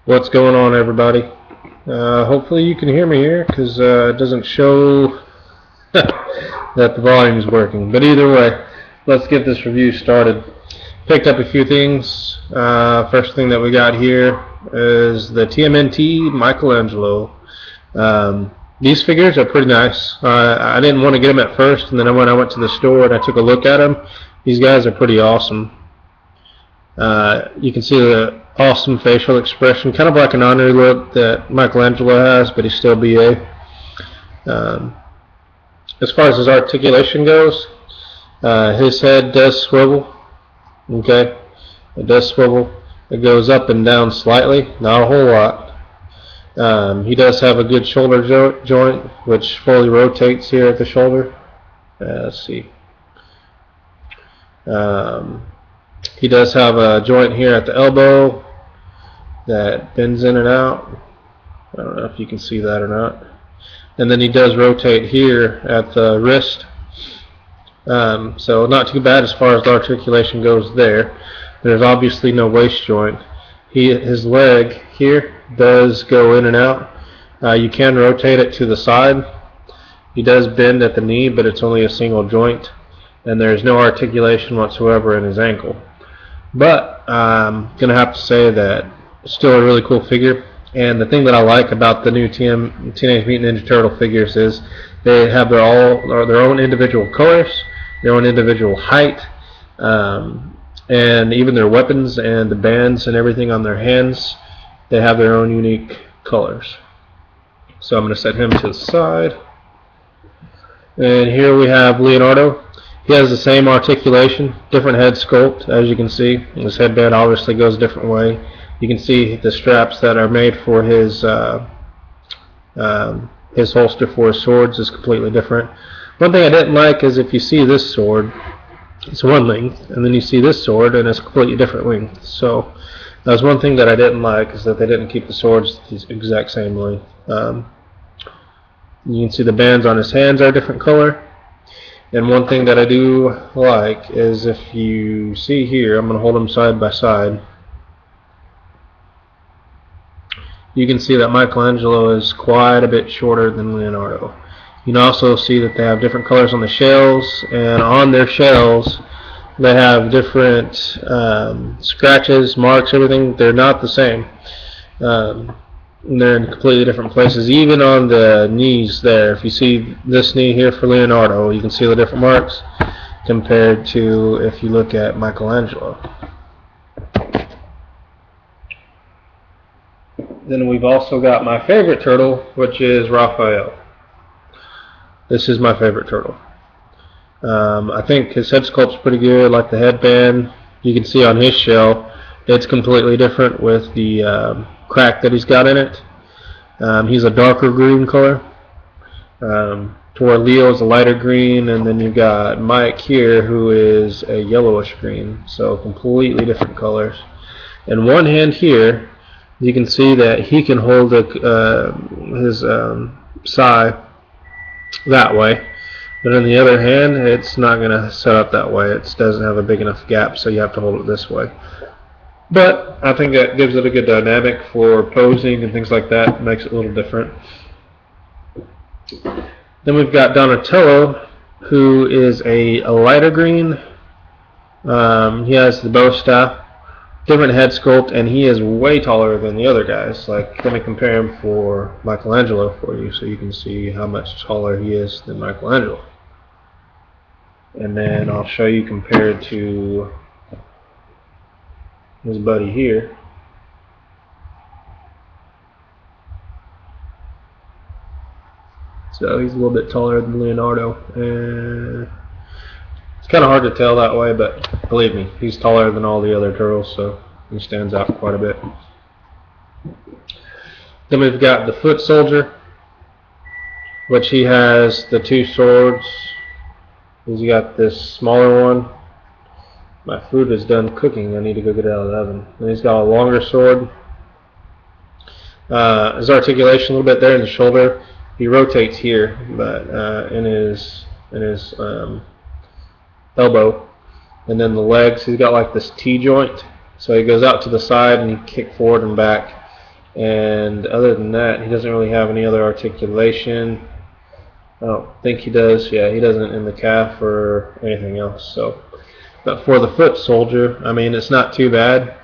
What's going on, everybody? Hopefully you can hear me here, because it doesn't show that the volume is working. But either way, let's get this review started. Picked up a few things. First thing that we got here is the TMNT Michelangelo. These figures are pretty nice. I didn't want to get them at first, and then when I went to the store and I took a look at them, these guys are pretty awesome. You can see the awesome facial expression, kind of like an honorary look that Michelangelo has, but he's still BA. As far as his articulation goes, his head does swivel. Okay, it does swivel. It goes up and down slightly, not a whole lot. He does have a good shoulder joint, which fully rotates here at the shoulder. Let's see. He does have a joint here at the elbow that bends in and out. I don't know if you can see that or not. And then he does rotate here at the wrist. So not too bad as far as the articulation goes there. There's obviously no waist joint. His leg here does go in and out. You can rotate it to the side. He does bend at the knee, but it's only a single joint. And there's no articulation whatsoever in his ankle. But I'm going to have to say that it's still a really cool figure. And the thing that I like about the new Teenage Mutant Ninja Turtle figures is they have their own individual colors, their own individual height, and even their weapons and the bands and everything on their hands, they have their own unique colors. So I'm going to set him to the side. And here we have Leonardo. He has the same articulation, different head sculpt, as you can see. His headband obviously goes a different way. You can see the straps that are made for his holster for his swords is completely different. One thing I didn't like is if you see this sword, it's one length, and then you see this sword, and it's a completely different length. So that was one thing that I didn't like, is that they didn't keep the swords the exact same length. You can see the bands on his hands are a different color. And one thing that I do like is if you see here, I'm going to hold them side by side. You can see that Michelangelo is quite a bit shorter than Leonardo. You can also see that they have different colors on the shells, and on their shells they have different scratches, marks, everything. They're not the same. They're in completely different places. Even on the knees there, if you see this knee here for Leonardo, you can see the different marks compared to if you look at Michelangelo. Then we've also got my favorite turtle, which is Raphael. This is my favorite turtle. I think his head sculpt's pretty good, like the headband. You can see on his shell, it's completely different with the crack that he's got in it. He's a darker green color. To where Leo's a lighter green, and then you've got Mike here, who is a yellowish green. So completely different colors. And one hand here, you can see that he can hold his sai that way, but on the other hand, it's not going to set up that way. It doesn't have a big enough gap, so you have to hold it this way. But I think that gives it a good dynamic for posing and things like that. It makes it a little different. Then we've got Donatello, who is a lighter green. He has the bow staff, different head sculpt, and he is way taller than the other guys. Like, let me compare him for Michelangelo for you, so you can see how much taller he is than Michelangelo. And then I'll show you compared to his buddy here. So he's a little bit taller than Leonardo, and it's kind of hard to tell that way, but believe me, he's taller than all the other turtles, so he stands out quite a bit. Then we've got the foot soldier, which he has the two swords. He's got this smaller one. My food is done cooking. I need to go get it out of the oven. And he's got a longer sword. His articulation a little bit there in the shoulder. He rotates here, but in his elbow, and then the legs, he's got like this T joint, so he goes out to the side and he kick forward and back. And other than that, he doesn't really have any other articulation. I don't think he does. Yeah, he doesn't in the calf or anything else. So, but for the foot soldier, I mean, it's not too bad.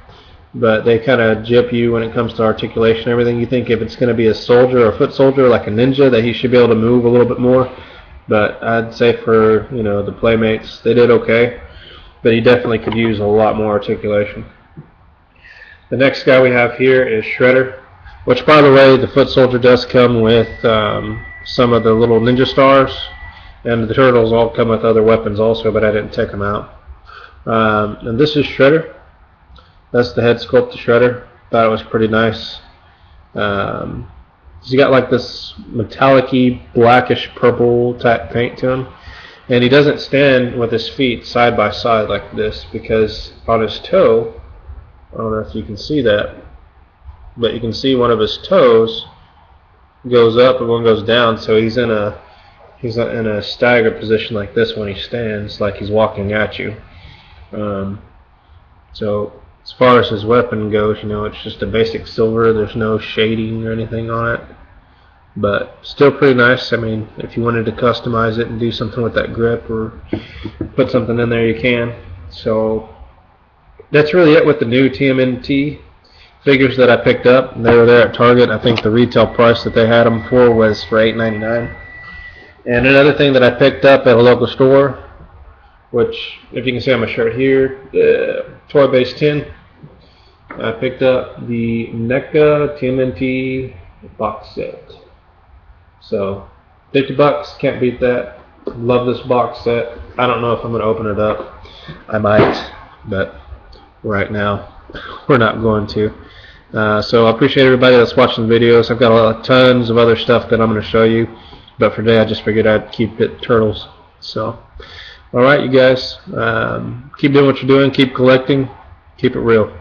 But they kind of gyp you when it comes to articulation and everything. You think if it's going to be a soldier or a foot soldier like a ninja, that he should be able to move a little bit more. But I'd say for the playmates, they did okay. But he definitely could use a lot more articulation. The next guy we have here is Shredder, which, by the way, the foot soldier does come with some of the little ninja stars, and the turtles all come with other weapons also, but I didn't take them out. And this is Shredder. That's the head sculpt of Shredder. Thought it was pretty nice. He's got like this metallic-y, blackish purple type paint to him. And he doesn't stand with his feet side by side like this, because on his toe, I don't know if you can see that, but you can see one of his toes goes up and one goes down, so he's in a staggered position like this when he stands, like he's walking at you. So as far as his weapon goes, it's just a basic silver. There's no shading or anything on it, but still pretty nice. I mean, if you wanted to customize it and do something with that grip or put something in there, you can. So that's really it with the new TMNT figures that I picked up. They were there at Target. I think the retail price that they had them for was for $8.99. And another thing that I picked up at a local store, which, if you can see on my shirt here, Toy Base 10, I picked up the NECA TMNT box set. So $50, can't beat that. Love this box set. I don't know if I'm going to open it up. I might, but right now we're not going to. So I appreciate everybody that's watching the videos. I've got tons of other stuff that I'm going to show you, but for today I just figured I'd keep it turtles. So alright, you guys, keep doing what you're doing, keep collecting, keep it real.